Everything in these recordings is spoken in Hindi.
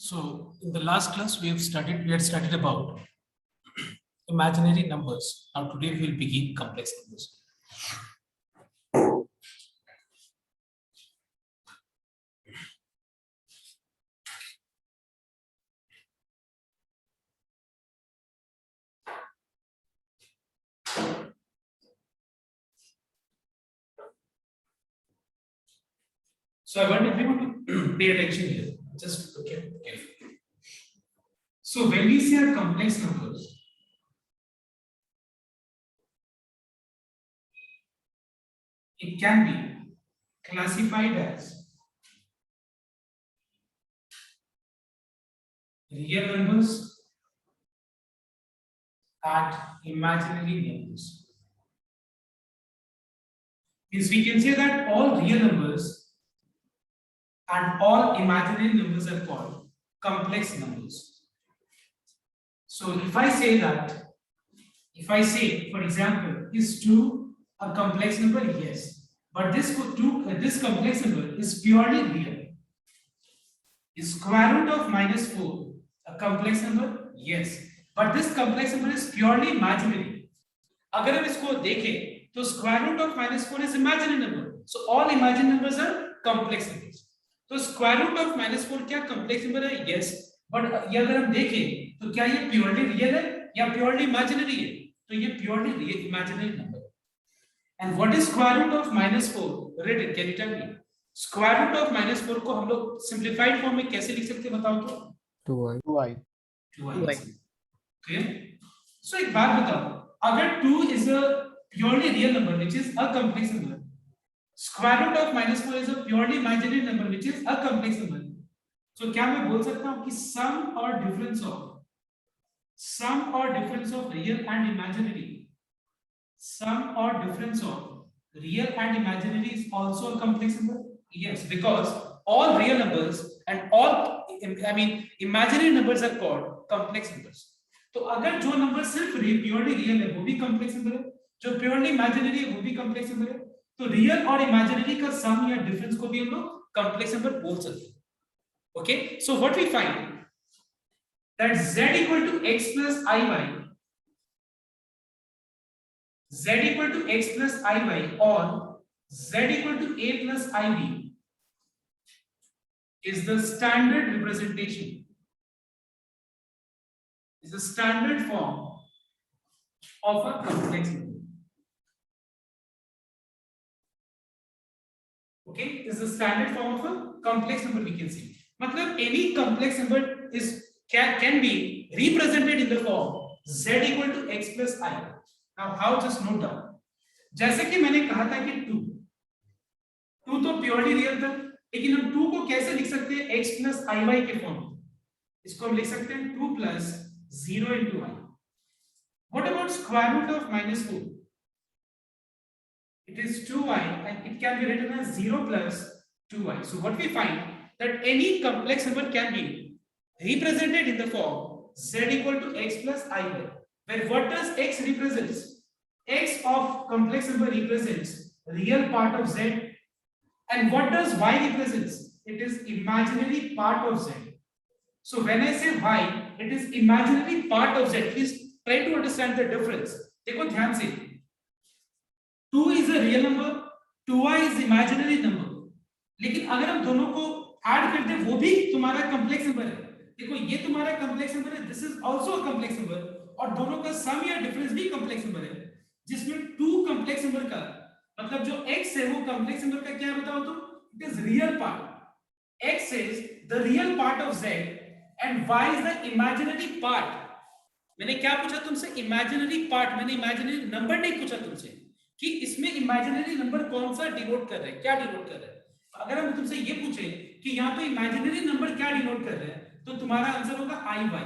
So in the last class we had studied about imaginary numbers. Now today we will begin complex numbers. So I want everyone to pay attention here. Just look at carefully. So when we say our complex numbers, it can be classified as real numbers and imaginary numbers. Means we can say that all real numbers and all imaginary numbers are called complex numbers. So if I say, for example, is 2 a complex number? Yes. But this complex number is purely real. Is square root of -4 a complex number? Yes. But this complex number is purely imaginary. अगर हम इसको देखें तो square root of -4 is imaginary number. So all imaginary numbers are complex numbers. तो square root of -4 क्या complex number है? Yes. But ये अगर हम देखें तो क्या ये purely real है या purely imaginary है? तो ये purely real imaginary number. And what is square root of -4? Written, can you tell me? Square root of -4 को हम लोग simplified form में कैसे लिख सकते हैं बताओ तो? 2i. Okay. So एक बात बताओ, अगर 2 is a purely real number which is a complex number, square root of -4 is a purely imaginary number which is a complex number. So क्या मैं बोल सकता हूँ कि sum or difference of real and imaginary, sum or difference of real and imaginary is also a complex number? Yes, because all real numbers and all imaginary numbers are called complex numbers. तो अगर जो नंबर सिर्फ प्योरली रियल है वो भी कॉम्प्लेक्स नंबर है, जो प्योरली इमेजिनरी है वो भी कॉम्प्लेक्स नंबर है, तो रियल और इमेजिनरी का सम या डिफरेंस को भी हम लोग कॉम्प्लेक्स नंबर बोल सकते हैं. Okay, so what we find that z equal to x plus iy, z equal to x plus iy or z equal to a plus ib is the standard representation, is the standard form of a complex number. Okay, is the standard form of a complex number we can see. मतलब any complex number is can be represented in the form z equal to x plus I. Now how, just note down. जैसे कि मैंने कहा था कि 2 तो प्योरली रियल था, लेकिन हम 2 को कैसे लिख सकते हैं? x plus iy के फॉर्म में. इसको हम लिख सकते हैं 2 plus 0 into I. What about square root of -4? It is 2i and it can be written as 0 plus 2i. So what we find that any complex number can be represented in the form z equal to x plus iy, where what does x represents? X of complex number represents real part of z, and what does y represents? It is imaginary part of z. So when I say y, it is imaginary part of z. Please try to understand the difference. देखो ध्यान से, 2 is a real number, 2i is imaginary number. लेकिन अगर हम दोनों को ऐड कर दें वो भी तुम्हारा कॉम्प्लेक्स नंबर है. देखो ये तुम्हारा कॉम्प्लेक्स नंबर है, this is also a complex number, और दोनों का सम या डिफरेंस भी कॉम्प्लेक्स नंबर है, जिसमें 2 कॉम्प्लेक्स नंबर का मतलब जो x है वो कॉम्प्लेक्स नंबर का क्या बताओ तो? It is real part. x is the real part of z and y is the imaginary part. मैंने क्या पूछा तुमसे? Imaginary part. मैंने इमेजिनरी नंबर नहीं पूछा तुमसे कि इसमें इमेजिनरी नंबर कौन सा डिनोट कर रहा है, क्या डिनोट कर रहा है. अगर हम तुमसे ये पूछे कि यहाँ पे इमेजिनरी नंबर क्या डिनोट कर रहा है, तो तुम्हारा आंसर होगा iy.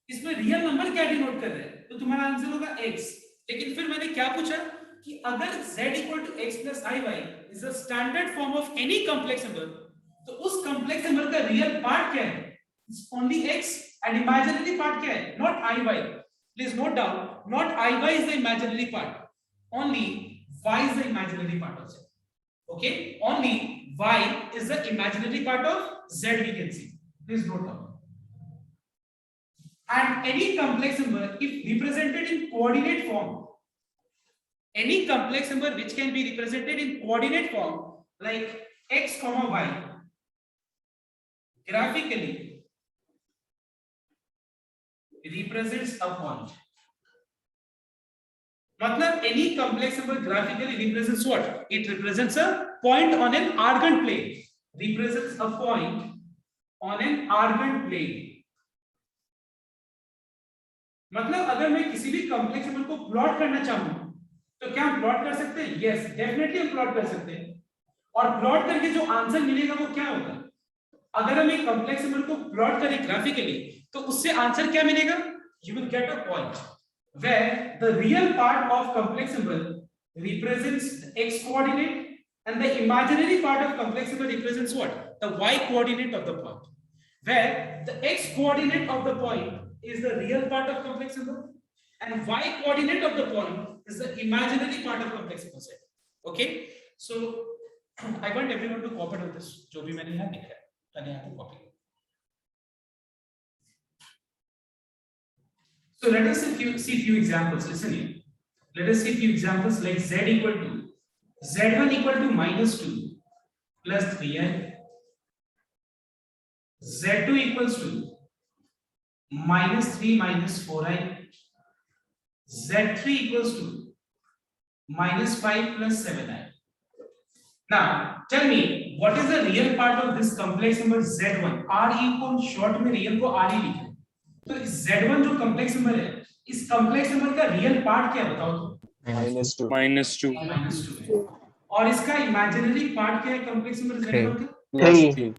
इसमें रियल नंबर क्या डिनोट कर रहा है, तो तुम्हारा आंसर होगा x. लेकिन फिर मैंने क्या पूछा कि अगर z equal to x plus iy is a standard form of any complex number, तो उस complex number का रियल पार्ट क्या है? It's only x, and imaginary part क्या है? Not iy. Please note down, not iy is the imaginary part. Only y is the imaginary part of z. Okay, only y is the imaginary part of z we can see. Please note down. and any complex number if represented in coordinate form, any complex number which can be represented in coordinate form like x comma y graphically represents a point. मतलब any complex number graphically represents what? It represents a point on an argand plane. Represents a point on an argand plane. मतलब अगर मैं किसी भी complex number को प्लॉट करना चाहूं तो क्या हम प्लॉट कर सकते हैं? यस, डेफिनेटली हम प्लॉट कर सकते हैं। और प्लॉट करके जो आंसर मिलेगा वो क्या होगा? अगर हम एक कॉम्प्लेक्स नंबर को प्लॉट करें ग्राफिकली तो उससे आंसर क्या मिलेगा? You will get a point where the real part of complex number represents the x coordinate and the imaginary part of complex number represents what? The y coordinate of the point. Where the x coordinate of the point is the real part of complex number and y coordinate of the point is the imaginary part of complex number. Okay? So I want everyone to copy on this. जो भी मैंने यहाँ लिखा है, मैंने यहाँ पे copy. So let us see few examples. Listen here. Let us see few examples like z equal to z1 equal to -2 plus 3i, z2 equals to -3 minus 4i, z3 equals to -5 plus 7i. Now tell me what is the real part of this complex number z1? re को short में real को re लिखें तो z1 जो कॉम्प्लेक्स नंबर है इस कॉम्प्लेक्स नंबर का रियल पार्ट क्या बताओ तो? -2 और इसका इमेजिनरी पार्ट क्या है कॉम्प्लेक्स नंबर z1 का? 3।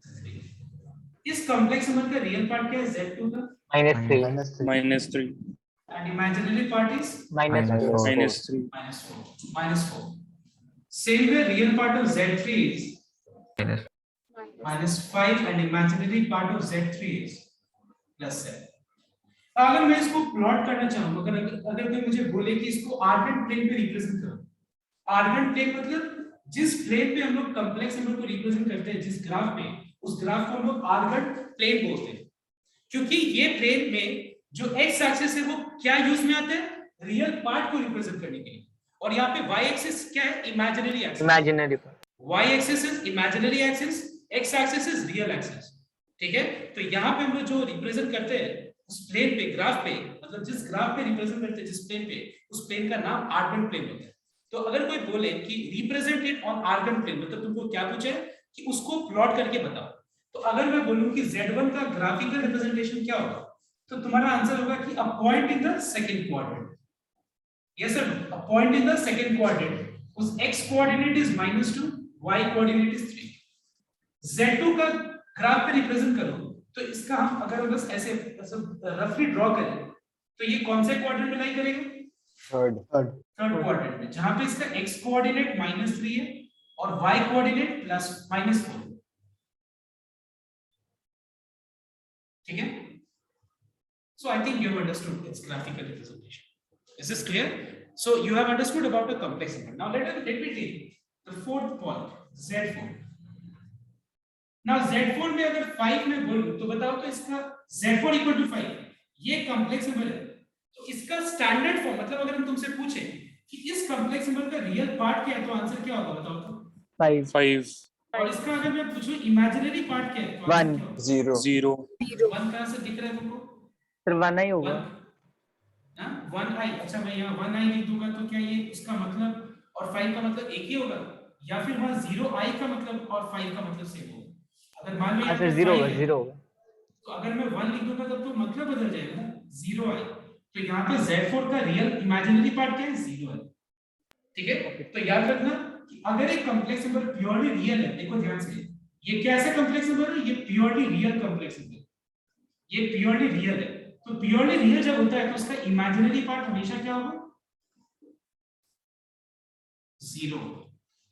इस कॉम्प्लेक्स नंबर का रियल पार्ट क्या है z2 का? -3 and imaginary part is -4. Same way real part of z3 is -5 and imaginary part of z3 is +7. अगर मैं इसको प्लॉट करना चाहूँ, अगर कोई मुझे बोले कि इसको आर्गन प्लेन पे रिप्रेजेंट करो, आर्गन प्लेन मतलब जिस प्लेन पे हम लोग कॉम्प्लेक्स नंबर को रिप्रेजेंट करते हैं, जिस ग्राफ पे, उस ग्राफ को हम लोग आर्गन प्लेन बोलते हैं क्योंकि ये प्लेन में जो एक्स एक्सिस है वो क्या यूज में आता है? रियल पार्ट को रिप्रेजेंट करने के लिए। और यहाँ पे वाई एक्सिस क्या है? Imaginary axis. Imaginary y axis is imaginary axis, x axis is real axis. ठीक है, तो यहाँ पे हम लोग जो रिप्रेजेंट करते हैं उस प्लेन पे, ग्राफ पे, मतलब जिस ग्राफ पे रिप्रेजेंट करते हैं जिस प्लेन पे, उस प्लेन का नाम आर्गन प्लेन होता है। तो अगर कोई बोले कि represent it on Argand plane, मतलब तुमको क्या पूछे कि उसको प्लॉट करके बताओ, तो अगर मैं बोलूं कि z1 का ग्राफिकल रिप्रेजेंटेशन क्या होगा तो तुम्हारा आंसर होगा कि a point in the second quadrant. Yes sir, a point in the second quadrant, उस x coordinate is -2, y coordinate is 3। z2 का ग्राफ पे रिप्रेजेंट करो तो इसका हम अगर बस ऐसे रफली ड्रॉ करें तो ये कौन से क्वाड्रेंट में लाई करेगा? थर्ड क्वाड्रेंट में, जहां पे इसका x कोऑर्डिनेट -3 है और y कोऑर्डिनेट +-4। ठीक है, so I think you have understood its graphical representation. Is this clear? So you have understood about the complex number. Now let me take the fourth point, z4. Now z4 में अगर 5 में बोलूं तो बताओ तो इसका z4 = 5 ये कॉम्प्लेक्स नंबर है, तो इसका स्टैंडर्ड फॉर्म, मतलब अगर हम तुमसे पूछे कि इस कॉम्प्लेक्स नंबर का रियल पार्ट क्या है तो आंसर क्या होगा बताओ तो? 5। और इसका अगर मैं पूछूं इमेजिनरी पार्ट क्या है तो 1 0 1 कहां से दिख रहा है तुमको? फिर 1 ही होगा। 1 i। अच्छा, मैं यहाँ 1 i लिख दूंगा तो क्या ये उसका मतलब और 5 का मतलब एक ही होगा, या फिर वहां 0 i का मतलब और 5 का मतलब सेम होगा? अगर मान लो फिर 0 होगा, तो अगर मैं 1 लिख दूंगा तब तो मतलब बदल जाएगा ना, 0 i। तो यहाँ पे z4 का रियल इमेजिनरी पार्ट क्या है? 0 है। ठीक है, तो याद रखना कि अगर एक कॉम्प्लेक्स नंबर प्योरली रियल है, देखो ध्यान से, ये कैसा कॉम्प्लेक्स नंबर है? ये प्योरली रियल कॉम्प्लेक्स नंबर, ये प्योरली रियल है। तो प्योरली रियल जब होता है तो उसका इमेजिनरी पार्ट हमेशा क्या होगा? 0।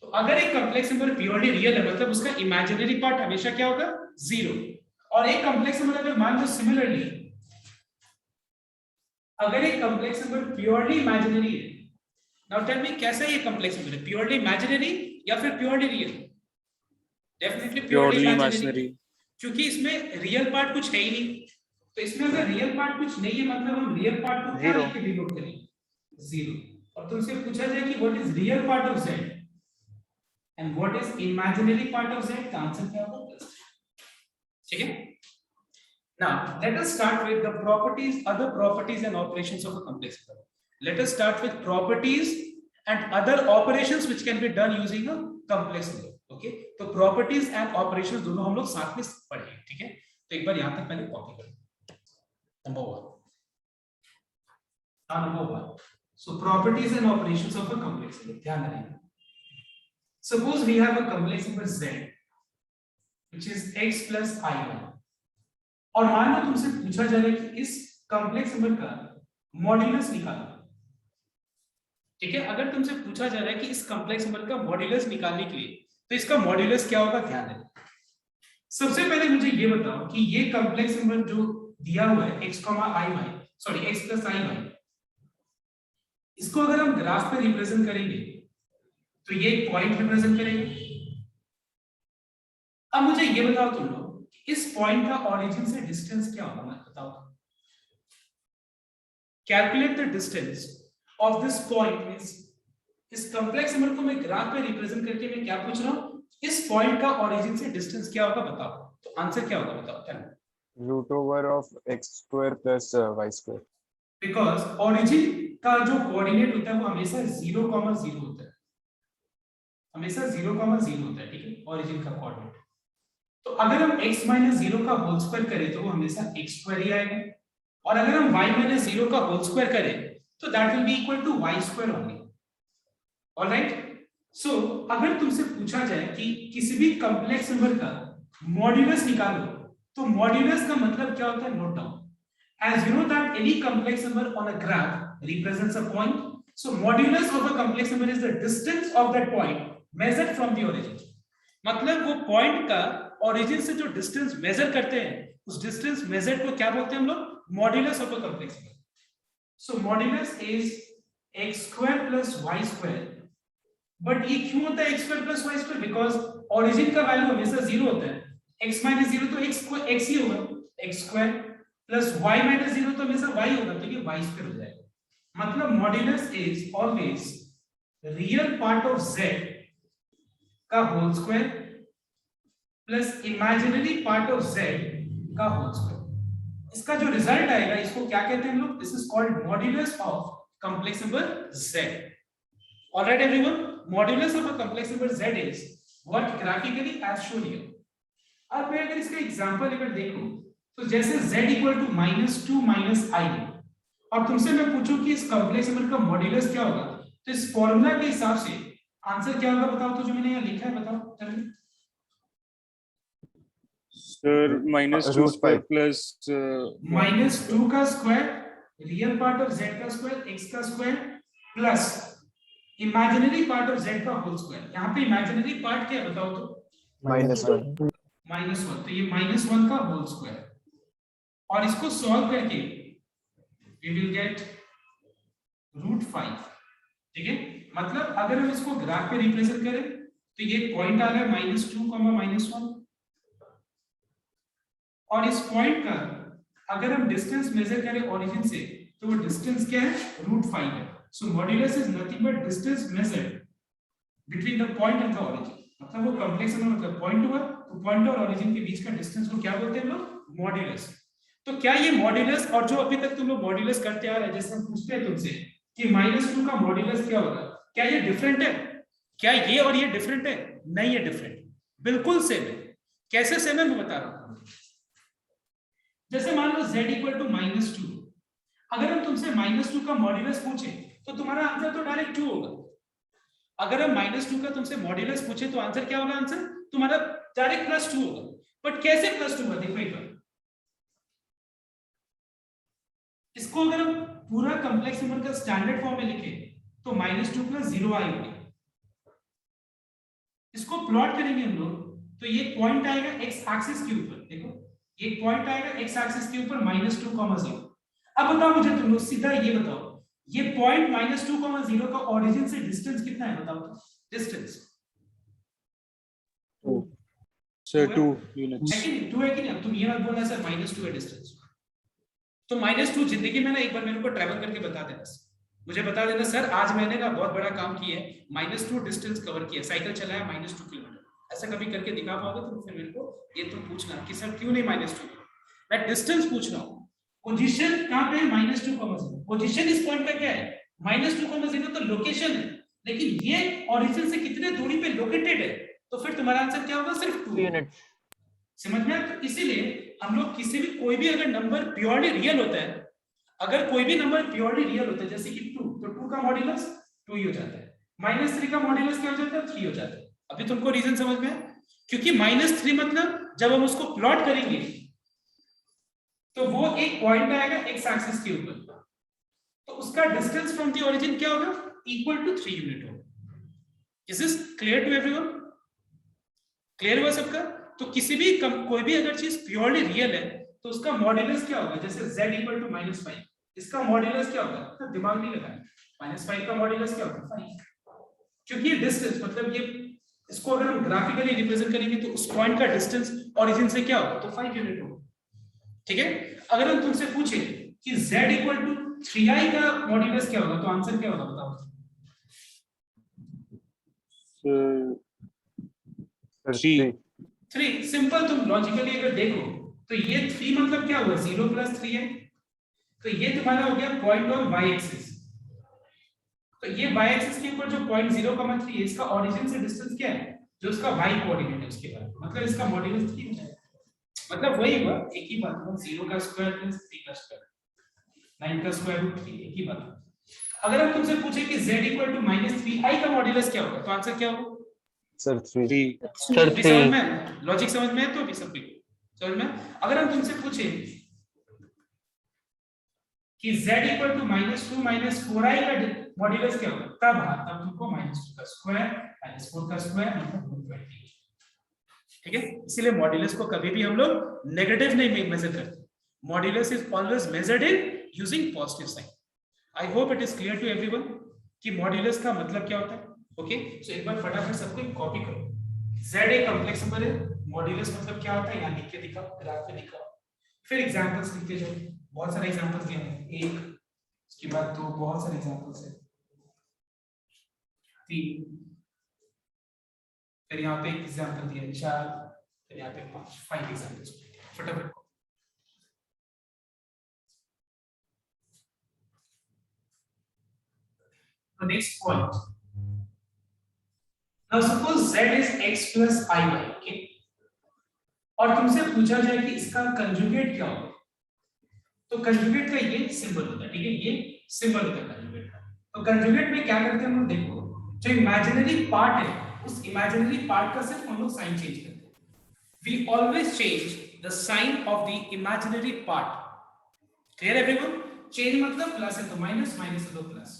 तो अगर एक कॉम्प्लेक्स नंबर प्योरली रियल है मतलब उसका इमेजिनरी पार्ट हमेशा क्या होगा? 0। और एक कॉम्प्लेक्स नंबर अगर मान लो सिमिलरली, अगर एक कॉम्प्लेक्स नंबर प्योरली इमेजिनरी है, नाउ टेल मी कैसा ये कॉम्प्लेक्स नंबर है? प्योरली इमेजिनरी या फिर purely real? Definitely purely imaginary, क्योंकि इसमें रियल पार्ट कुछ है ही नहीं। तो इसमें अगर रियल पार्ट कुछ नहीं है मतलब हम रियल पार्ट को क्या लिख के डिनोट करेंगे 0 और तुमसे पूछा जाए कि what is real part of z and what is imaginary part of z, का आंसर क्या होगा? ठीक है। Now let us start with the properties, other properties and operations of a complex number. Let us start with properties and other operations which can be done using a complex number. Okay, तो properties and operations दोनों हम लोग साथ में पढ़ेंगे, ठीक है। तो एक बार यहाँ तक पहले कॉपी करें। Number 1, so properties and operations of a complex number, ध्यान रखना। Suppose we have a complex number z which is x plus i1 और मान लो तुमसे पूछा जा रहा है कि इस कॉम्प्लेक्स नंबर का मॉड्यूलस निकालो, ठीक है। अगर तुमसे पूछा जा रहा है कि इस कॉम्प्लेक्स नंबर का मॉड्यूलस निकालने के लिए तो इसका मॉड्यूलस क्या होगा, ध्यान देना। सबसे पहले मुझे ये बताओ कि ये कॉम्प्लेक्स नंबर जो दिया हुआ है x plus i y, इसको अगर हम ग्राफ पे रिप्रेजेंट करेंगे तो ये एक पॉइंट रिप्रेजेंट करेंगे। अब मुझे ये बताओ तुम लोग इस पॉइंट का ओरिजिन से डिस्टेंस क्या होगा, बताओ। Calculate the distance of this point, means इस कॉम्प्लेक्स नंबर को मैं ग्राफ पे रिप्रेजेंट करके मैं क्या पूछ रहा हूं, इस पॉइंट का ओरिजिन से डिस्टेंस क्या होगा बताओ। तो आंसर क्या होगा बताओ, चलो। Root over of x square plus y square, because origin का जो कोऑर्डिनेट होता है वो हमेशा 0, 0 होता है, हमेशा 0, 0 होता है, ठीक है, ओरिजिन का कोऑर्डिनेट। तो अगर हम x - 0 का होल स्क्वायर करें तो वो हमेशा x स्क्वायर ही आएगा, और अगर हम y - 0 का होल स्क्वायर करें तो that will be equal to y square only. Alright, so अगर तुमसे पूछा जाए कि किसी भी कॉम्प्लेक्स नंबर का मॉड्यूलस निकालो तो मॉड्यूलस का मतलब क्या होता है, note down. As you know that any complex number on a graph represents a point, so modulus of a complex number is the distance of that point measured from the origin. मतलब वो पॉइंट का ओरिजिन से जो डिस्टेंस मेजर करते हैं उस डिस्टेंस मेजर्ड को क्या बोलते हैं हम लोग, modulus of a complex number. So modulus is x square plus y square, but ये क्यों होता है x square plus y square, because origin का वैल्यू हमेशा 0 होता है। x - 0 तो x ही होगा, x स्क्वायर प्लस y - 0 तो हमेशा y होगा, तो ये y स्क्वायर हो जाएगा। मतलब modulus is always real part of z का whole square plus imaginary part of z का होल स्क्वायर। इसका जो रिजल्ट आएगा इसको क्या कहते हैं हम लोग, this is called modulus of complex number z। Alright everyone, modulus of a complex number z is what graphically as shown here. अब मैं अगर इसका एग्जांपल अगर देखूं तो जैसे z इक्वल टू -2 - i और तुमसे मैं पूछूं कि इस कॉम्प्लेक्स नंबर का मॉड्यूलस क्या होगा, तो इस फॉर्मूला के हिसाब से आंसर क्या होगा बताओ। तो जो मैंने यहाँ लिखा है बताओ जल्दी। सर -2 स्क्वायर प्लस -2 का square, real part of z का स्क्वायर, x का square plus imaginary part of z का होल स्क्वायर। यहाँ पे इमेजिनरी पार्ट क्या है बताओ तो, -1, तो ये -1 का होल स्क्वायर, और इसको सॉल्व करके we will get √5, ठीक है। मतलब अगर हम इसको ग्राफ पे रिप्रेजेंट करें तो ये पॉइंट आ रहा है -2, -1, और इस पॉइंट का अगर हम डिस्टेंस मेजर करें ओरिजिन से तो वो डिस्टेंस क्या है, √5 है। So modulus is nothing but distance measured between the point and the origin. मतलब वो कॉम्प्लेक्स नंबर मतलब पॉइंट हुआ तो पॉइंट और ओरिजिन के बीच का डिस्टेंस को क्या बोलते हैं हम लोग, मॉड्यूलस। तो क्या ये मॉड्यूलस, और जो अभी तक तुम लोग मॉड्यूलस करते आ रहे हैं, जैसे हम पूछते हैं तुमसे कि -2 का मॉड्यूलस क्या होगा, क्या ये डिफरेंट है, क्या ये और ये डिफरेंट है, नहीं है डिफरेंट, बिल्कुल सेम है। कैसे सेम है मैं बता रहा हूं। जैसे मान लो z इक्वल टू -2, अगर हम तुमसे -2 का मॉड्यूलस पूछे तो तुम्हारा आंसर तो डायरेक्ट 2 होगा। अगर हम -2 का तुमसे मॉड्यूलस पूछे तो आंसर क्या होगा, आंसर तुम्हारा डायरेक्ट +2 होगा। बट कैसे +2 होगा, देखो एक बार इसको अगर हम पूरा कॉम्प्लेक्स नंबर का स्टैंडर्ड फॉर्म में लिखें तो -2 + 0 i होगी। इसको प्लॉट करेंगे हम लोग तो ये पॉइंट आएगा x एक्सिस के ऊपर, देखो ये पॉइंट आएगा x एक्सिस के ऊपर -2, 0। अब बताओ मुझे तुम लोग सीधा ये बताओ, ये पॉइंट -2, 0 का ओरिजिन से डिस्टेंस कितना है बताओ तो, डिस्टेंस सर 2 यूनिट्स है कि नहीं, 2 है कि नहीं। अब तुम ये मत बोलना सर -2 है डिस्टेंस, तो -2 जिंदगी में ना एक बार मेरे को ट्रैवल करके बता देना, मुझे बता देना सर आज मैंने ना बहुत बड़ा काम किया है, -2 डिस्टेंस कवर किया, साइकिल चलाया -2 किलोमीटर, ऐसा कभी करके दिखा पाओगे तो फिर मेरे को ये तो पूछना कि सर क्यों नहीं -2, मैं डिस्टेंस पूछ रहा हूँ। पोजीशन कहाँ पे है? -2,0। पोजीशन इस पॉइंट का क्या है? -2,0 तो लोकेशन है, लेकिन ये ओरिजिन से कितने दूरी पे लोकेटेड है, तो फिर तुम्हारा आंसर क्या होगा? सिर्फ 2 यूनिट। समझ में आया? तो इसीलिए हम लोग किसी भी कोई भी अगर नंबर प्योरली रियल होता है, अगर कोई भी नंबर प्योरली रियल होता है जैसे कि 2, तो 2 का मॉड्यूलस 2 ही हो जाता है, -3 का मॉड्यूलस क्या हो जाता है? 3 हो जाता है। अभी तुमको रीजन समझ में आया? क्योंकि -3 मतलब जब हम उसको प्लॉट करेंगे तो वो एक पॉइंट आएगा एक्स एक्सिस के ऊपर, तो उसका डिस्टेंस फ्रॉम द ओरिजिन क्या होगा? इक्वल टू 3 यूनिट होगा। Is this clear to everyone? Clear हुआ सबका? तो किसी भी कोई भी अगर चीज प्योरली रियल है तो उसका मॉड्यूलस क्या होगा? जैसे z इक्वल टू -5, इसका मॉड्यूलस क्या होगा? तो दिमाग नहीं लगाना, -5 का मॉड्यूलस क्या होगा? 5, क्योंकि ये डिस्टेंस मतलब ये इसको अगर हम ग्राफिकली रिप्रेजेंट करेंगे तो उस पॉइंट का डिस्टेंस ओरिजिन से क्या होगा? तो 5 यूनिट होगा। ठीक है, अगर हम तुमसे पूछे कि z इक्वल टू 3i का मॉड्यूलस क्या होगा, तो आंसर क्या होगा? बताओ। Three. 3 सिंपल, तुम लॉजिकली अगर देखो तो ये 3 मतलब क्या हुआ? 0 + 3 है, तो ये तुम्हारा हो गया पॉइंट ऑन y एक्सिस, तो ये y एक्सिस के ऊपर जो पॉइंट 0,3 है इसका ओरिजिन से डिस्टेंस क्या है? जो उसका y कोऑर्डिनेट है उसके बाद, मतलब इसका मॉड्यूलस 3 हो जाएगा। मतलब वही हुआ, एक ही बात हुआ, 0 का स्क्वायर प्लस 3 का स्क्वायर, 9 का स्क्वायर रूट 3, एक ही बात। अगर हम तुमसे पूछे कि z इक्वल टू -3i का मॉड्यूलस क्या होगा, तो आंसर क्या होगा? Sir, 3. सर अभी समझ में आया? लॉजिक समझ में है? तो अभी सब समझ में आया? अगर हम तुमसे पूछे कि z इक्वल टू -2 -4i का मॉड्यूलस क्या होगा, तब तुमको -2 का स्क्वायर -4 का स्क्वायर मतलब 120। ठीक है, इसीलिए मॉड्यूलस को कभी भी हम लोग नेगेटिव नहीं मेजर करते, modulus is always measured in using positive sign. I hope it is clear to everyone कि मॉड्यूलस का मतलब क्या होता है। ओके, सो एक बार फटाफट सबको कॉपी करो। z एक कॉम्प्लेक्स नंबर है, मॉड्यूलस मतलब क्या होता है यहां लिख के दिखाओ, ग्राफ पे दिखाओ, फिर एग्जांपल्स लिखते जाओ। बहुत सारे एग्जांपल्स दिए हैं, एक उसके बाद दो, बहुत सारे एग्जांपल्स हैं, 3, फिर यहाँ पे एक एग्जांपल दिया है 4, फिर यहाँ पे 5 एग्जांपल्स। फटाफट the next point. Now suppose z is x plus iy, okay? और तुमसे पूछा जाए कि इसका कंजुगेट क्या होगा, तो कंजुगेट का ये सिंबल होता है, ठीक है, ये सिंबल होता है कंजुगेट का। तो कंजुगेट में क्या करते हैं हम लोग, देखो जो इमेजिनरी पार्ट है उस इमेजिनरी पार्ट का सिर्फ हम लोग साइन चेंज करते हैं। We always change the sign of the imaginary part. Clear everyone? Change मतलब प्लस है तो माइनस, माइनस है तो प्लस।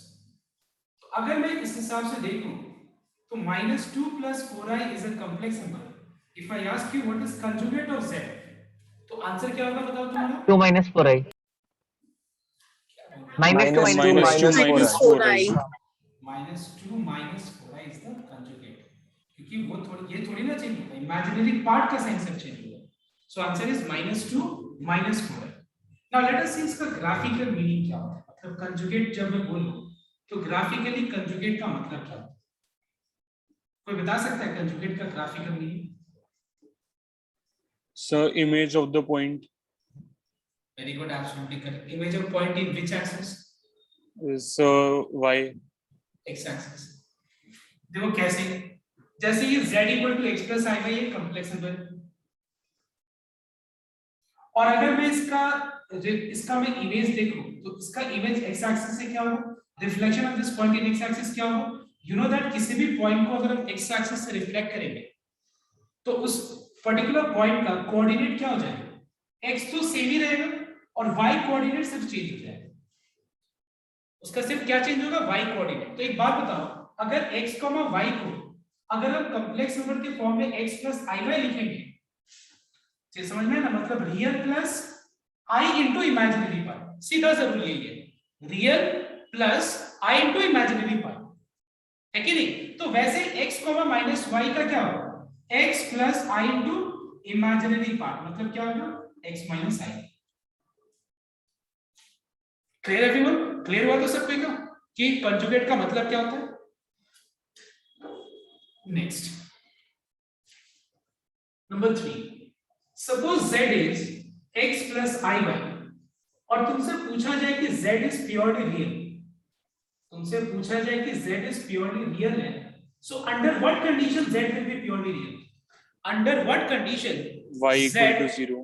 तो अगर मैं इस हिसाब से देखूं तो -2 + 4i is a complex number. If I ask you what is conjugate of z, तो आंसर क्या होगा बताओ तुम्हारा? 2 - 4i -2 -2 -4i -2 - 4i is the conjugate, क्योंकि वो ये थोड़ी ना चेंज होगा, इमेजिनरी पार्ट का साइन सब चेंज होगा। So answer is -2 - 4i। Now let us see इसका ग्राफिकल मीनिंग क्या होता है, मतलब कंजुगेट जब मैं बोलूं तो ग्राफिकली कंजुगेट का मतलब क्या होता है? कोई बता सकता है कंजुगेट का graphical meaning? Sir, image of the point very good, absolutely correct. Image of point in which axis? is y. X axis. देखो कैसे, जैसे ये z equal to x plus i ये कॉम्प्लेक्स नंबर, और अगर मैं इसका मैं इमेज देखूं तो इसका इमेज x एक्सिस से क्या होगा, reflection of this point in x axis क्या होगा? यू नो दैट किसी भी पॉइंट को अगर हम x एक्सिस से रिफ्लेक्ट करेंगे तो उस पर्टिकुलर पॉइंट का कोऑर्डिनेट क्या हो जाएगा? x तो सेम ही रहेगा और y कोऑर्डिनेट सिर्फ चेंज हो जाएगा। उसका सिर्फ क्या चेंज होगा? y coordinate. तो एक बात बताओ, अगर x, y को अगर हम कॉम्प्लेक्स नंबर के फॉर्म में x प्लस iy लिखेंगे, ये समझ में है ना, मतलब real plus i into imaginary part, सीधा सा रूल यही है, real plus i into imaginary part, है कि नहीं? तो वैसे x, y का क्या होगा? x plus i into imaginary part, मतलब क्या होगा? x minus i। Clear everyone? Clear हुआ तो सबको क्या कि कंजुगेट का मतलब क्या होता है? Next number 3, suppose z is x plus iy और तुमसे पूछा जाए कि z इज प्योरली रियल, तुमसे पूछा जाए कि z इज प्योरली रियल है, so under what condition z will be purely real? Under what condition y equal to 0.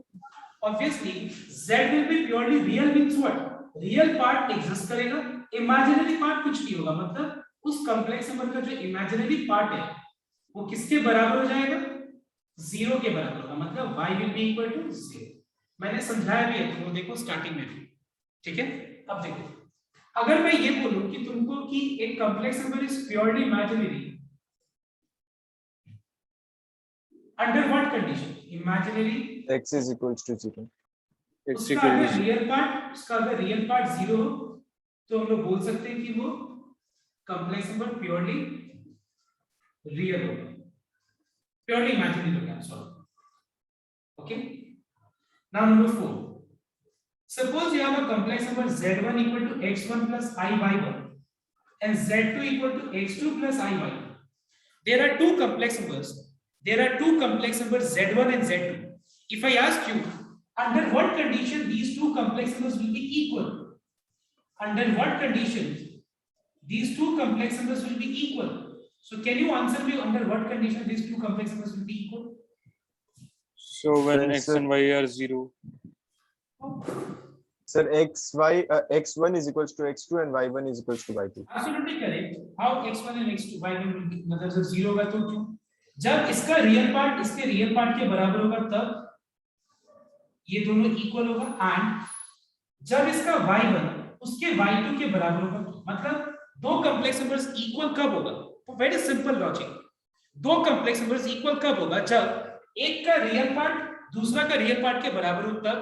obviously z will be purely real means what? Real part exist करेगा, इमेजिनरी पार्ट कुछ नहीं होगा, मतलब उस कॉम्प्लेक्स नंबर का जो इमेजिनरी पार्ट है वो किसके बराबर हो जाएगा? 0 के बराबर होगा, मतलब y will be equal to 0. मैंने समझाया भी है तुमको, देखो स्टार्टिंग में भी, ठीक है? अब देखो, अगर मैं ये बोलूं कि तुमको कि एक complex number is purely imaginary, under what condition? Imaginary x is equals to 0. X उसका equal to अगर 0. रियल पार्ट, उसका अगर रियल पार्ट 0 हो तो हम लोग बोल सकते हैं कि वो कॉम्प्लेक्स नंबर प्योरली रियल होगा, प्योरली इमेजिनरी होगा, sorry. Okay, now number 4, suppose you have a complex number z1 equal to x1 plus iy1 and z2 equal to x2 plus iy. There are two complex numbers, there are two complex numbers z1 and z2. If I ask you, under what condition these two complex numbers will be equal? Under what conditions these two complex numbers will be equal? So can you answer me under what condition these two complex numbers will be equal? So when Then, x sir- and y are 0. Sir, x1 is equals to x2 and y1 is equals to y2. Absolutely correct. How x1 and x2 y1 will be, मतलब जब 0 होगा तो क्यों? जब इसका रियल पार्ट इसके रियल पार्ट के बराबर होगा तब ये दोनों इक्वल होगा, एंड जब इसका y1 उसके y2 के बराबर होगा तो, मतलब दो कॉम्प्लेक्स नंबर्स इक्वल कब होगा? तो वेरी सिंपल लॉजिक, दो कॉम्प्लेक्स नंबर्स इक्वल कब होगा? जब एक का रियल पार्ट दूसरा का रियल पार्ट के बराबर हो, तब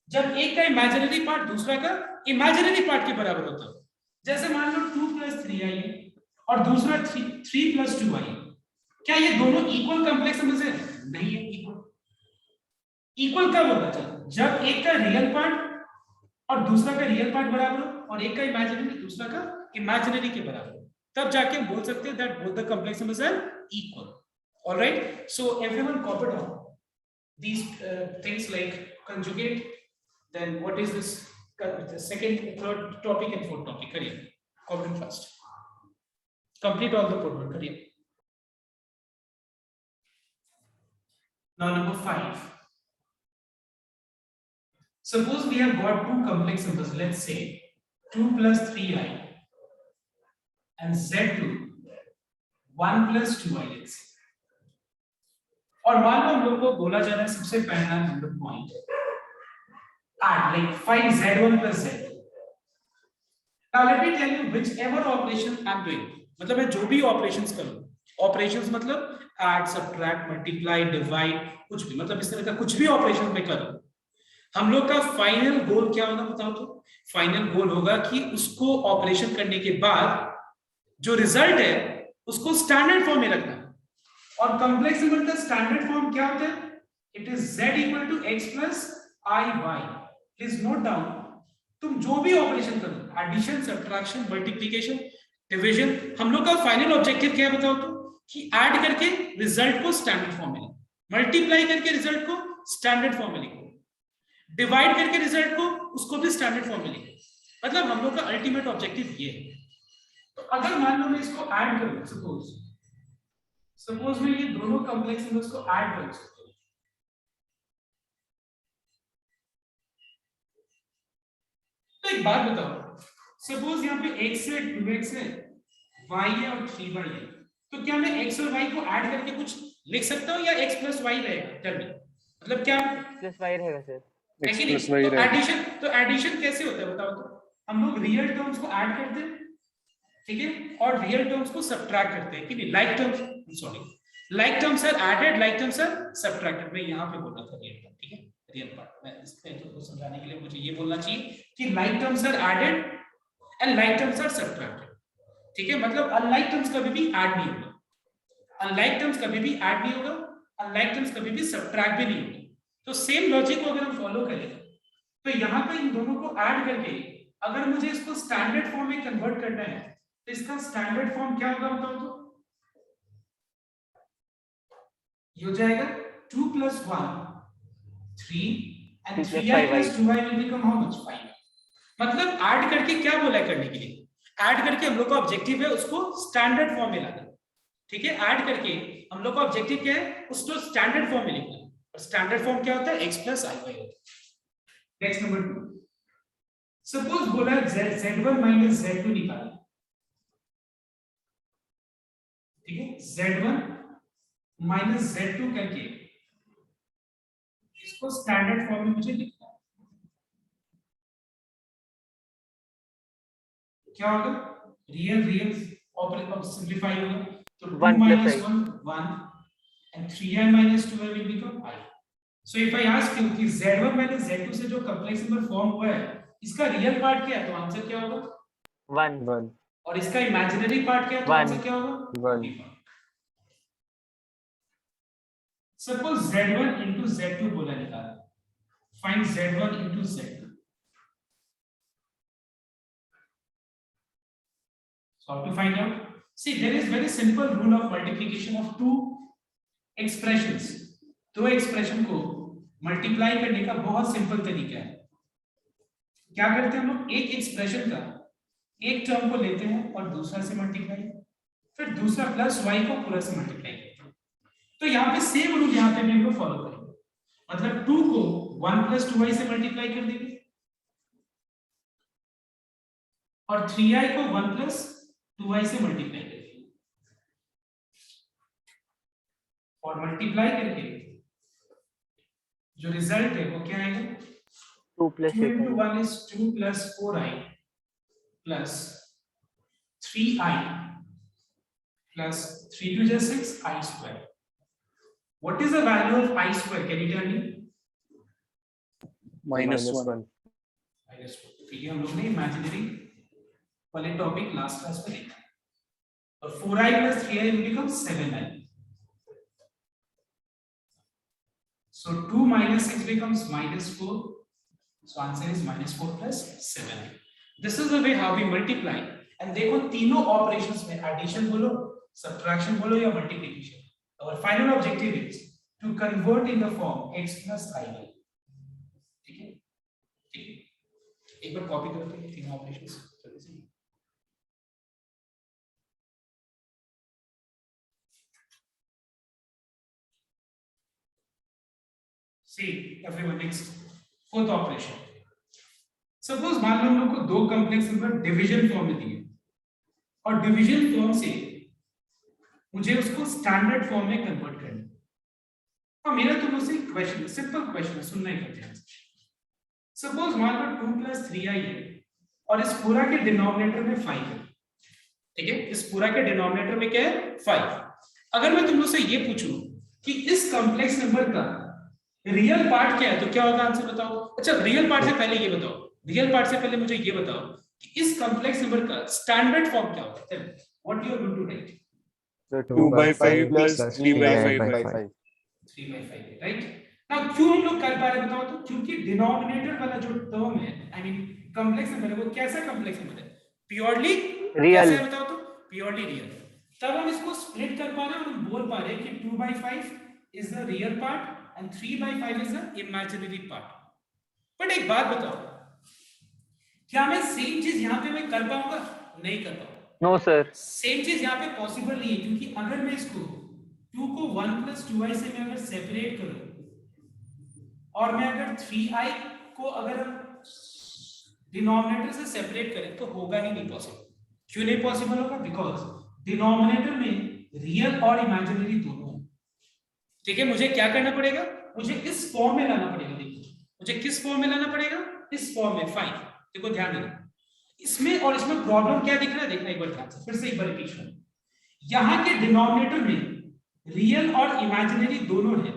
जब एक का इमेजिनरी पार्ट दूसरा का इमेजिनरी पार्ट के बराबर होता है। जैसे मान लो 2 + 3i है और दूसरा 3 + 2i है, क्या ये दोनों इक्वल कॉम्प्लेक्स नंबर्स हैं? नहीं है इक्वल। इक्वल कब होगा? जब एक का रियल पार्ट और दूसरा का रियल पार्ट बराबर हो और एक का इमेजिनरी दूसरा का इमेजिनरी के बराबर हो, तब जाके हम बोल सकते हैं that both the complex numbers are equal. Alright, so everyone copy down these things like conjugate, then what is this the second, third topic and fourth topic, करिए copy fast, complete all the program करिए। Now number 5, suppose we have got two complex numbers, let's say 2 + 3i and z2 1 + 2i, let's say, और मान लो हम लोग को बोला जा रहा है सबसे पहला number point add like 5z1 + z2. Now let me tell you whichever operation I'm doing, मतलब मैं जो भी ऑपरेशंस करूं, ऑपरेशंस मतलब ऐड, सब्ट्रैक्ट, मल्टीप्लाई, डिवाइड, कुछ भी, मतलब इस तरह का कुछ भी ऑपरेशन मैं करूं, हम लोग का फाइनल गोल क्या होगा बताओ तो? फाइनल गोल होगा कि उसको ऑपरेशन करने के बाद जो रिजल्ट है उसको स्टैंडर्ड फॉर्म में रखना। और कॉम्प्लेक्स नंबर का स्टैंडर्ड फॉर्म क्या होता है? It is z = x + iy। Please note down, तुम जो भी ऑपरेशन करो, एडिशन, सब्ट्रैक्शन, मल्टीप्लिकेशन, डिवीजन, हम लोग का फाइनल ऑब्जेक्टिव क्या है बताओ तो? कि ऐड करके रिजल्ट को स्टैंडर्ड फॉर्म में लिखो, मल्टीप्लाई करके रिजल्ट को स्टैंडर्ड फॉर्म में लिखो, डिवाइड करके रिजल्ट को उसको भी स्टैंडर्ड फॉर्म में लिखो, मतलब हम लोग का अल्टीमेट ऑब्जेक्टिव ये है। तो अगर मान लो मैं इसको ऐड करूं, सपोज मैं ये दोनों कॉम्प्लेक्स नंबर्स को ऐड कर सकता हूं, तो एक बात बताओ, सपोज यहाँ पे x है, 2x है, y है और 3y है, तो क्या मैं x और y को ऐड करके कुछ लिख सकता हूँ या x + y रहेगा? टेल मी, मतलब क्या प्लस y रहेगा सर। x है कि plus नहीं? y रहेगा। तो एडिशन कैसे होता है बताओ तो? हम लोग रियल टर्म्स को ऐड करते हैं, ठीक है, और रियल टर्म्स को सब्ट्रैक्ट करते हैं कि नहीं? Like terms, sorry, like terms are added, like terms are subtracted. मैं यहाँ पे बोल रहा था रियल टर्म, ठीक है, रियल पार्ट। मैं इसमें तो समझाने के लिए मुझे ये बोलना चाहिए कि like terms are added and like terms are subtracted, ठीक है, मतलब अनलाइक टर्म्स कभी भी ऐड नहीं होगा, अनलाइक टर्म्स कभी भी ऐड नहीं होगा, अनलाइक टर्म्स कभी भी सब्ट्रैक्ट भी नहीं होगा। तो सेम लॉजिक को अगर हम फॉलो करें तो यहाँ पे इन दोनों को ऐड करके अगर मुझे इसको स्टैंडर्ड फॉर्म में कन्वर्ट करना है तो इसका स्टैंडर्ड फॉर्म क्या होगा बताओ तो? ये हो जाएगा 2 + 1 3 and 3i + 2i will become how much? 5. मतलब ऐड करके क्या बोला है करने के लिए? ऐड करके हम लोग का ऑब्जेक्टिव है उसको स्टैंडर्ड फॉर्म में लाना। ठीक है, ऐड करके हम लोग का ऑब्जेक्टिव क्या है? उसको स्टैंडर्ड फॉर्म में लिखना। और स्टैंडर्ड फॉर्म क्या होता है? x + iy होता है। नेक्स्ट नंबर 2, सपोज बोला है z1 - z2 निकालना। ठीक है, z1 - z2 करके इसको स्टैंडर्ड फॉर्म में मुझे लिखना है। क्या होगा? रियल ऑपरेटर सिंपलीफाई होगा तो 2 - 1 1 and 3i - 2i will become I. So if I ask you कि z1 - z2 से जो कॉम्प्लेक्स नंबर फॉर्म हुआ है इसका रियल पार्ट क्या है तो आंसर क्या होगा? 1 और इसका इमेजिनरी पार्ट क्या है तो आंसर क्या होगा? 1 सपोज z1 into z2 बोला निकाला, find z1 into z2. So how to find out? See, there is very simple rule of multiplication of two expressions. दो एक्सप्रेशन को मल्टीप्लाई करने का बहुत सिंपल तरीका है। क्या करते हैं हम लोग? एक एक्सप्रेशन का एक टर्म को लेते हैं और दूसरा से मल्टीप्लाई, फिर दूसरा प्लस y को पूरा से मल्टीप्लाई करते हैं। तो यहाँ पे सेम रूल यहाँ पे भी हम लोग फॉलो करेंगे। मतलब 2 को 1 + 2y से मल्टीप्लाई कर देंगे और 3i को 1 + 2y से मल्टीप्लाई कर देंगे और मल्टीप्लाई करके जो रिजल्ट है वो क्या आएगा? 2 + 2 8 into 1 is 2 + 4i plus 3i plus 3 to just 6 I square. What is the value of I square? Can you tell me? -1. -1. तो ये हम लोग ने इमेजिनरी वाले टॉपिक लास्ट क्लास में देखा और 4i plus 3i will become 7i. So 2 - 6 becomes -4. So answer is -4 plus 7. This is the way how we multiply. And देखो तीनों ऑपरेशंस में एडिशन बोलो, सब्ट्रैक्शन बोलो या multiplication, our final objective is to convert in the form x plus iy. ठीक है, ठीक है, एक बार कॉपी करते हैं तीनों ऑपरेशंस जल्दी से। See everyone, next fourth operation. Suppose मान लो हम लोग को दो कॉम्प्लेक्स नंबर डिवीजन फॉर्म में दिए और डिवीजन फॉर्म से मुझे उसको स्टैंडर्ड फॉर्म में कन्वर्ट करना है। और मेरा तुम लोग से क्वेश्चन, सिंपल क्वेश्चन है, सुनना ही करते हैं। सपोज मान लो 2 + 3i है और इस पूरा के डिनोमिनेटर में 5 है। ठीक है, इस पूरा के डिनोमिनेटर में क्या है? 5। अगर मैं तुम लोग से ये पूछूं कि इस कॉम्प्लेक्स नंबर का रियल पार्ट क्या है तो क्या होगा? आंसर बताओ। अच्छा, रियल पार्ट से पहले ये बताओ, रियल पार्ट से पहले मुझे ये बताओ कि इस कॉम्प्लेक्स नंबर का स्टैंडर्ड फॉर्म क्या होता है? What you are going to write? 2/5 plus 3/5 3/5 3/5, right? Now क्यों हम लोग कर पा रहे बताओ तो? क्योंकि डिनोमिनेटर वाला जो टर्म है, आई मीन कॉम्प्लेक्स नंबर है, वो कैसा कॉम्प्लेक्स नंबर है? प्योरली रियल कैसा है बताओ तो? Purely real. तब हम इसको स्प्लिट कर पा रहे हैं और हम बोल पा रहे हैं कि 2/5 is the real part and 3/5 is the imaginary part. But एक बात बताओ, क्या मैं सेम चीज यहाँ पे मैं कर पाऊंगा? नहीं कर पाऊंगा। नो सर, सेम चीज यहाँ पे पॉसिबल नहीं है, क्योंकि अगर मैं इसको 2 को 1 + 2i से मैं अगर सेपरेट करूं और मैं अगर 3i को अगर हम डिनोमिनेटर से सेपरेट करें तो होगा ही नहीं पॉसिबल। क्यों नहीं पॉसिबल होगा? बिकॉज डिनोमिनेटर में रियल और इमेजिनरी दोनों है। ठीक है, मुझे क्या करना पड़ेगा? मुझे इस फॉर्म में लाना पड़ेगा। देखो, मुझे किस फॉर्म में लाना पड़ेगा? इस फॉर्म में 5। देखो ध्यान देना, इसमें और इसमें प्रॉब्लम क्या दिख रहा है? देखना एक बार ध्यान से, फिर से एक बार रिपीट करो। यहाँ के डिनोमिनेटर में रियल और इमेजिनरी दोनों है,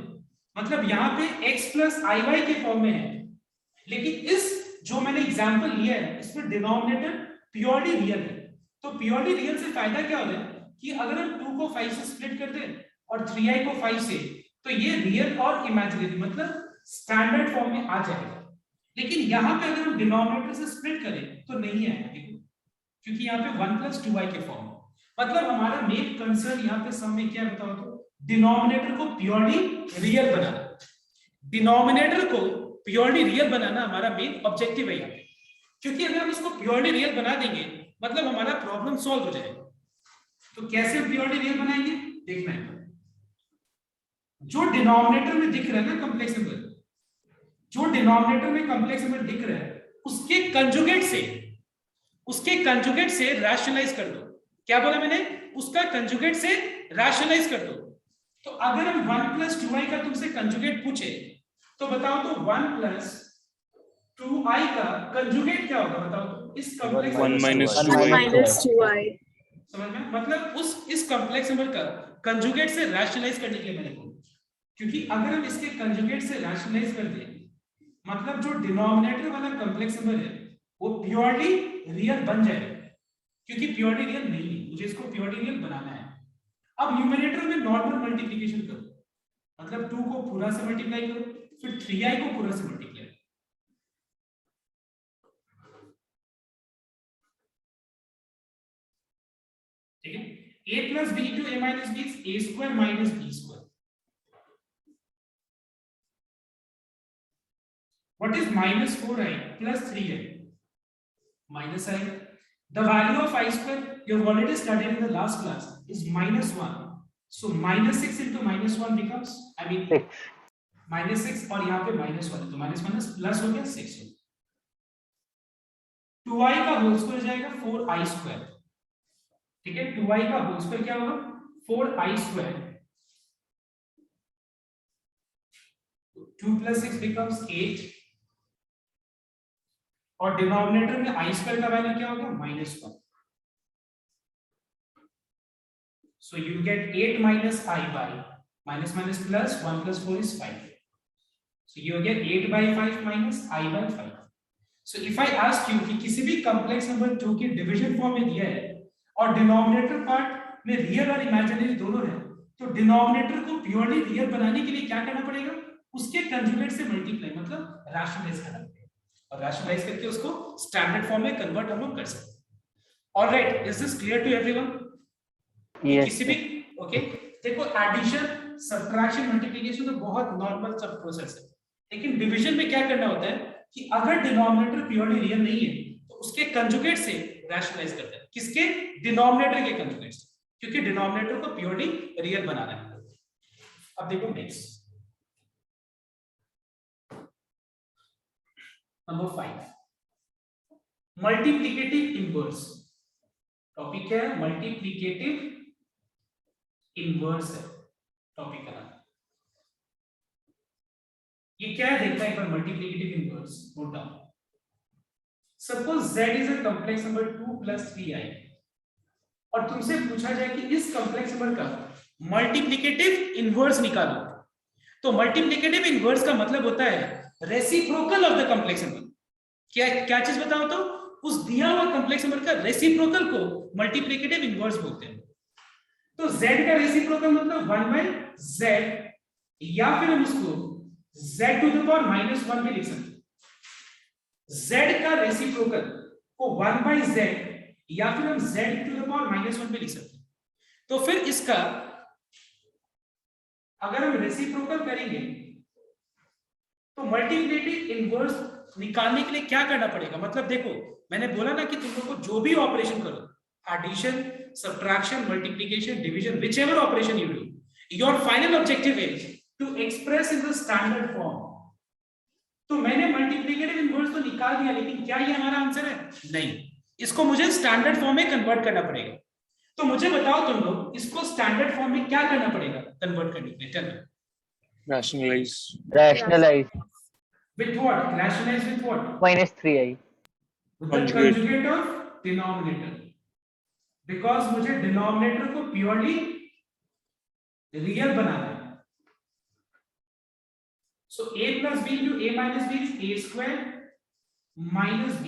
मतलब यहाँ पे x + iy के फॉर्म में है, लेकिन इस जो मैंने एग्जांपल लिया है इसमें डिनोमिनेटर प्योरली रियल है। तो प्योरली रियल से फायदा क्या हो रहा है कि अगर हम 2 को 5 से स्प्लिट कर दें और 3i को 5 से, तो ये रियल और इमेजिनरी मतलब स्टैंडर्ड फॉर्म में आ जाएगा। लेकिन यहाँ पे अगर हम डिनोमिनेटर से स्प्लिट करें तो नहीं आएगा, देखो, क्योंकि यहाँ पे 1 + 2i के फॉर्म। मतलब हमारा मेन कंसर्न यहाँ पे सम में क्या बताओ तो, डिनोमिनेटर को प्योरली रियल बनाना। डिनोमिनेटर को प्योरली रियल बनाना हमारा मेन ऑब्जेक्टिव है यहाँ पे, क्योंकि अगर हम इसको प्योरली रियल बना देंगे मतलब हमारा प्रॉब्लम सॉल्व हो जाएगा। तो कैसे प्योरली रियल बनाएंगे देखना है। जो डिनोमिनेटर में दिख रहा है ना कॉम्प्लेक्स नंबर, जो डिनोमिनेटर में कॉम्प्लेक्स नंबर दिख रहा है उसके कंजुगेट से रैशनलाइज कर दो। क्या बोला मैंने? उसका कंजुगेट से रैशनलाइज कर दो। तो अगर हम 1 + 2i का तुमसे कंजुगेट पूछे तो बताओ तो 1 + 2i का कंजुगेट क्या होगा बताओ तो? इस कॉम्प्लेक्स 1 - 1 2i. - 2i. समझ में? मतलब इस कॉम्प्लेक्स नंबर का कंजुगेट से रैशनलाइज करने के लिए मैंने बोला, क्योंकि अगर हम इसके कंजुगेट से रैशनलाइज कर दें मतलब जो डिनोमिनेटर वाला कॉम्प्लेक्स नंबर है वो प्योरली रियल बन जाएगा, क्योंकि प्योरली रियल नहीं है, मुझे इसको प्योरली रियल बनाना है। अब न्यूमरेटर में नॉर्मल मल्टीप्लिकेशन करो, मतलब 2 को पूरा से मल्टीप्लाई करो, फिर 3i को पूरा से मल्टीप्लाई। ठीक है, a + b * a - b is a² - b²। What is -4i + 3i? -i. The value of i² you have already studied in the last class is -1. So -6 into -1 becomes, I mean 6 और यहाँ पे -1 तो -1 प्लस हो गया 6 हो। 2i का होल स्क्वायर जाएगा 4i²। ठीक है, 2i का होल स्क्वायर क्या होगा 4i²। 2 + 6 becomes 8 और डिनोमिनेटर में i² का वैल्यू क्या होगा -1। So you get 8 - i by minus plus 1 + 4 is 5. So you get 8/5 minus I by 5. So if I ask you कि किसी भी कॉम्प्लेक्स नंबर 2 की डिवीजन फॉर्म में दिया है और डिनोमिनेटर पार्ट में रियल और इमेजिनरी दोनों है, तो डिनोमिनेटर को प्योरली रियल बनाने के लिए क्या करना पड़ेगा? उसके कंजुगेट से मल्टीप्लाई मतलब रैशनलाइज करना पड़ेगा, और रैशनलाइज करके उसको स्टैंडर्ड फॉर्म में कन्वर्ट हम लोग कर सकते हैं। Alright, is this clear to everyone? किसी भी ओके देखो, एडिशन सब्ट्रैक्शन मल्टीप्लिकेशन तो बहुत नॉर्मल सब प्रोसेस है, लेकिन डिवीजन में क्या करना होता है कि अगर डिनोमिनेटर प्योरली रियल नहीं है तो उसके कंजुगेट से रैशनलाइज करते हैं। किसके? डिनोमिनेटर के कंजुगेट से, क्योंकि डिनोमिनेटर को प्योरली रियल बनाना है। अब देखो next number 5, multiplicative inverse. Topic क्या है? मल्टीप्लिकेटिव इनवर्स है टॉपिक का नाम। ये क्या है देखना एक बार, multiplicative inverse note down. Suppose z is a complex number 2 + 3i और तुमसे पूछा जाए कि इस कॉम्प्लेक्स नंबर का मल्टीप्लिकेटिव इनवर्स निकालो, तो मल्टीप्लिकेटिव इनवर्स का मतलब होता है reciprocal of the complex number. क्या क्या चीज बताओ तो? उस दिया हुआ कॉम्प्लेक्स नंबर का रेसिप्रोकल को मल्टीप्लिकेटिव इनवर्स बोलते हैं। तो z का रेसिप्रोकल मतलब 1/z, या फिर हम उसको z⁻⁻1 भी लिख सकते हैं। z का रेसिप्रोकल को 1/z या फिर हम z⁻⁻1 भी लिख सकते हैं। तो फिर इसका अगर हम रेसिप्रोकल करेंगे तो मल्टीप्लिकेटिव इनवर्स निकालने के लिए क्या करना पड़ेगा? मतलब देखो, मैंने बोला ना कि तुम लोग को जो भी ऑपरेशन करो, addition, subtraction, multiplication, division, whichever operation you do, your final objective is to express in the standard form. तो मैंने मल्टीप्लिकेटिव इनवर्स तो निकाल दिया, लेकिन क्या ये हमारा आंसर है? नहीं, इसको मुझे स्टैंडर्ड फॉर्म में कन्वर्ट करना पड़ेगा। तो मुझे बताओ तुम लोग, इसको स्टैंडर्ड फॉर्म में क्या करना पड़ेगा कन्वर्ट करने के लिए? Tell me. Rationalize. With what? Rationalize with what? -3i. With the conjugate of denominator. Because मुझे डिनोमिनेटर को प्योरली रियल बनाना है। So a + b * a - b is a² - b²।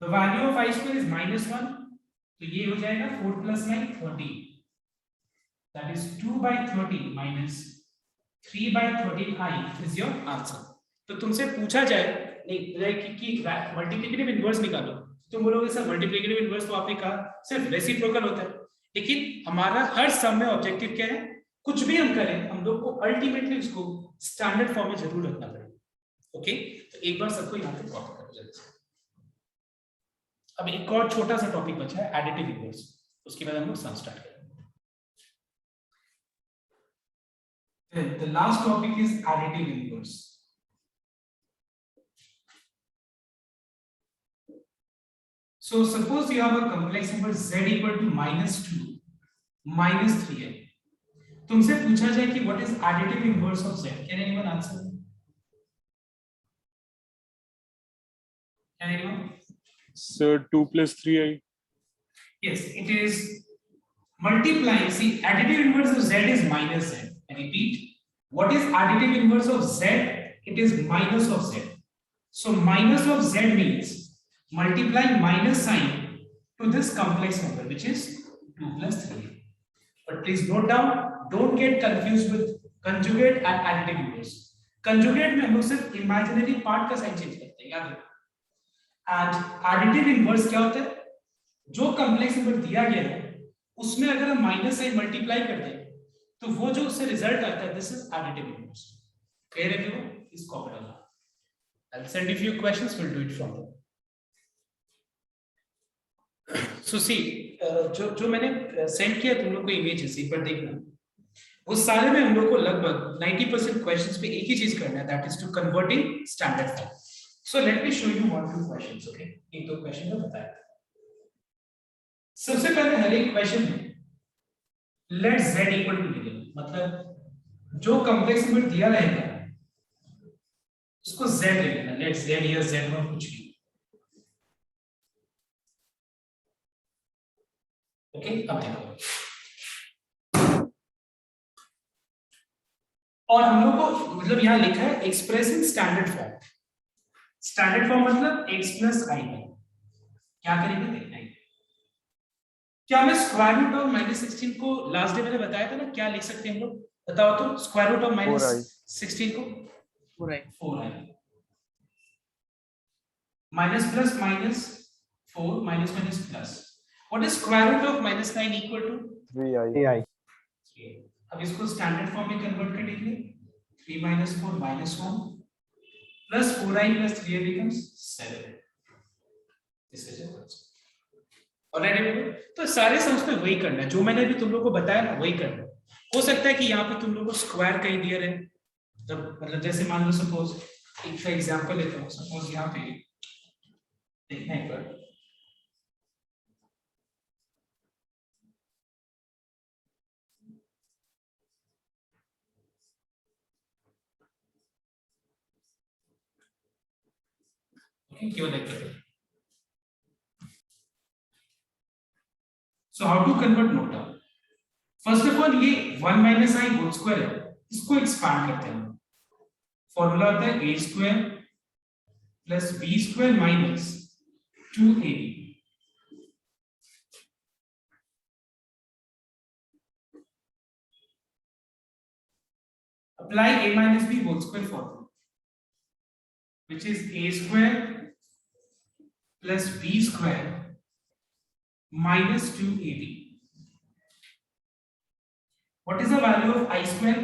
The value of i² is -1, तो ये हो जाएगा 4 + 9 14। that is 2 by 30 minus 3 by 13i is your answer. तो तुमसे पूछा जाए नहीं कि मल्टीप्लिकेटिव इनवर्स निकालो, तुम बोलोगे सर मल्टीप्लिकेटिव इनवर्स तो आपने कहा सिर्फ रेसिप्रोकल होता है, लेकिन हमारा हर सम में ऑब्जेक्टिव क्या है, कुछ भी हम करें हम लोग को अल्टीमेटली उसको स्टैंडर्ड फॉर्म में जरूर रखना पड़ेगा। ओके, तो एक बार सबको यहाँ पे कॉपी करो जल्दी से। अब एक और छोटा सा टॉपिक बचा है एडिटिव इनवर्स, उसके बाद हम लोग सम स्टार्ट करेंगे। The last topic is additive inverse. So suppose you have a complex number z equal to -2 -3i. तुमसे पूछा जाए कि what is additive inverse of z? Can anyone answer? Can anyone? So 2 plus 3i. Yes, it is multiplying. See, additive inverse of z is minus z. I repeat, what is additive inverse of z? It is minus of z. So minus of z means multiplying minus sign to this complex number, which is 2 plus 3. But please note down, don't get confused with conjugate and additive inverse. Conjugate में हम लोग सिर्फ imaginary part का sign change करते हैं, याद रखो। And additive inverse क्या होता है? जो complex number दिया गया है, उसमें अगर हम minus से multiply कर दें, तो वो जो उससे रिजल्ट आता है, this is additive inverse. Clear everyone? Please copy down. I'll send you few questions. We'll do it from there. So see, जो मैंने सेंड किया तुम लोग को इमेजेस, एक बार देखना, वो सारे में हम लोग को लगभग 90% क्वेश्चंस पे एक ही चीज करना है, that is to converting standard form. So let me show you 1-2 questions, okay? एक दो क्वेश्चन में बताया। सबसे पहले हर एक क्वेश्चन में लेट z इक्वल टू ले लो, मतलब जो कॉम्प्लेक्स नंबर दिया रहेगा उसको z ले लेना, लेट z या z1 कुछ भी। ओके, अब देखो, और हम लोग को मतलब यहाँ लिखा है express in standard form. Standard form मतलब x प्लस i है। क्या करेंगे देखना है। क्या मैं स्क्वायर रूट ऑफ -16 को लास्ट डे मैंने बताया था ना, क्या लिख सकते हैं हम लोग, बताओ तो। स्क्वायर रूट ऑफ -16 को 4i minus plus minus 4 minus minus plus. What is square root of -9 equal to 3i. अब इसको स्टैंडर्ड फॉर्म में कन्वर्ट कर लीजिए, 3 minus 4 minus 1 plus 4i plus 3i becomes 7. This is your answer. Alright, तो सारे सम्स में वही करना है जो मैंने अभी तुम लोगों को बताया ना, वही करना है। हो सकता है कि यहाँ पे तुम लोगों को स्क्वायर कहीं दिया रहे, मतलब जैसे मान लो सपोज एक एग्जांपल लेता हूँ, सपोज यहाँ पे देखना एक बार, क्यों देखते हैं। So how to convert note down? First of all, ये 1 minus I whole square है, इसको expand करते हैं। फॉर्मूला होता है a square plus b square minus 2ab. Apply a minus b whole square formula, which is a square plus b square minus 2ab. What is the value of I square?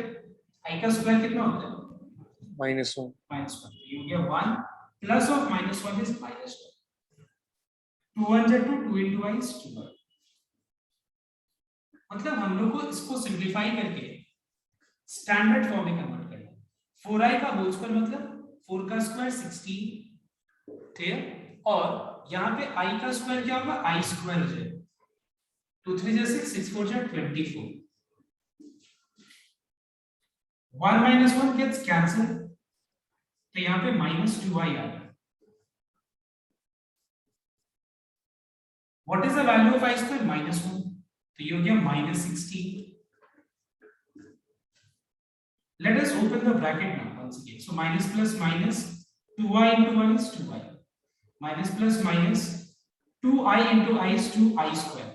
I का square कितना होता है? -1. -1. You get 1 plus of -1 is -1. 2 1 जा 2, 2 into I is 2. मतलब हम लोग को इसको सिंप्लीफाई करके स्टैंडर्ड फॉर्म में कन्वर्ट करना है। 4i का होल स्क्वायर मतलब 4 का स्क्वायर 16, ठीक, और यहाँ पे i का स्क्वायर क्या होगा? I स्क्वायर हो जाएगा। 2 3 जा 6, 6 4 जा 24। 1 minus 1 gets cancelled, तो यहाँ पे -2i आ गया। What is the value of I square? -1, तो ये हो गया -16। Let us open the bracket now once again. So minus plus minus 2i into 1 is 2i. Minus plus minus 2i into I is 2i square.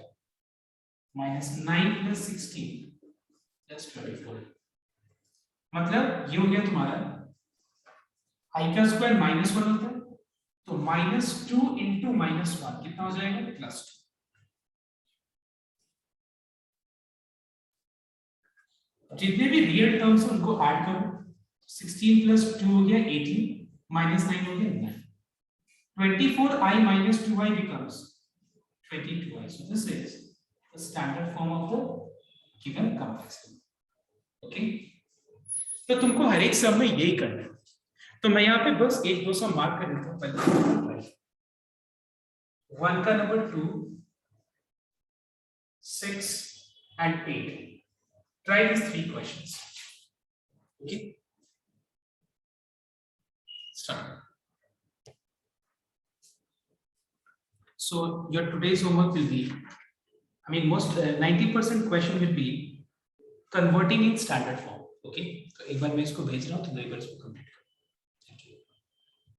Minus 9 plus 16. Just 24. मतलब ये हो गया तुम्हारा I का स्क्वायर -1 होता है, तो -2 into -1 कितना हो जाएगा? +2. जितने भी रियल टर्म्स हैं उनको ऐड करो. 16 + 2 हो गया 18, -9 हो गया 9. 24i minus 2i becomes 22i. So this is the standard form of the given complex number. Okay? तो तुमको हर एक सम में यही करना है. तो मैं यहाँ पे बस 1-2 सम मार्क कर देता हूँ. पहले 1 का number 2, 6 and 8. Try these 3 questions. Okay? Start. So your today's homework will be, I mean, most 90% question will be converting in standard form. Okay? तो एक बार मैं इसको भेज रहा हूँ, तो दो एक बार इसको कंप्लीट